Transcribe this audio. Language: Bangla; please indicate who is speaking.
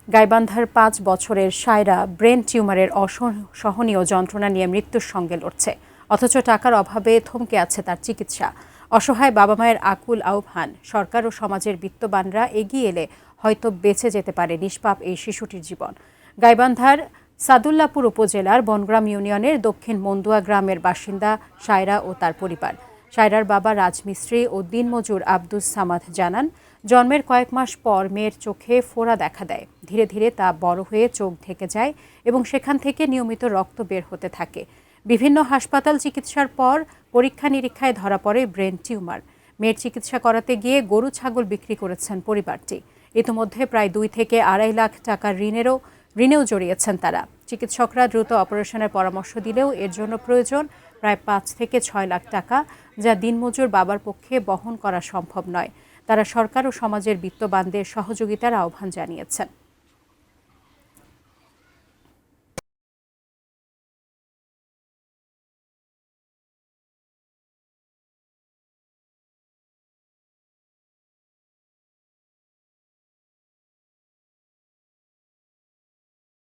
Speaker 1: গাইবান্ধার ৫ বছরের সায়রা ব্রেন টিউমারের অসহনীয় যন্ত্রণা নিয়ে মৃত্যুর সঙ্গে লড়ছে। অথচ টাকার অভাবে থমকে আছে তার চিকিৎসা। অসহায় বাবা মায়ের আকুল আহ্বান, সরকার ও সমাজের বিত্তবানরা এগিয়ে এলে হয়তো বেঁচে যেতে পারে নিষ্পাপ এই শিশুটির জীবন। গাইবান্ধার সাদুল্লাপুর উপজেলার বনগ্রাম ইউনিয়নের দক্ষিণ মন্দুয়া গ্রামের বাসিন্দা সায়রা ও তার পরিবার। সায়রার বাবা রাজমিস্ত্রি ও দিনমজুর আব্দুস সামাদ জানান, জন্মের কয়েক মাস পর মেয়ের চোখে ফোড়া দেখা দেয়। ধীরে ধীরে তা বড় হয়ে চোখ ঢেকে যায় এবং সেখান থেকে নিয়মিত রক্ত বের হতে থাকে। বিভিন্ন হাসপাতাল চিকিৎসার পর পরীক্ষা নিরীক্ষায় ধরা পড়ে ব্রেন টিউমার। মেয়ের চিকিৎসা করাতে গিয়ে গরু ছাগল বিক্রি করেছেন পরিবারটি। ইতিমধ্যে প্রায় 2 থেকে 2.5 লাখ টাকার ঋণেও জড়িয়েছেন তারা। চিকিৎসকরা দ্রুত অপারেশনের পরামর্শ দিলেও এর জন্য প্রয়োজন প্রায় 5 থেকে 6 লাখ টাকা, যা দিনমজুর বাবার পক্ষে বহন করা সম্ভব নয়। তারা সরকার ও সমাজের বিত্তবানদের সহযোগিতার আহ্বান জানিয়েছেন।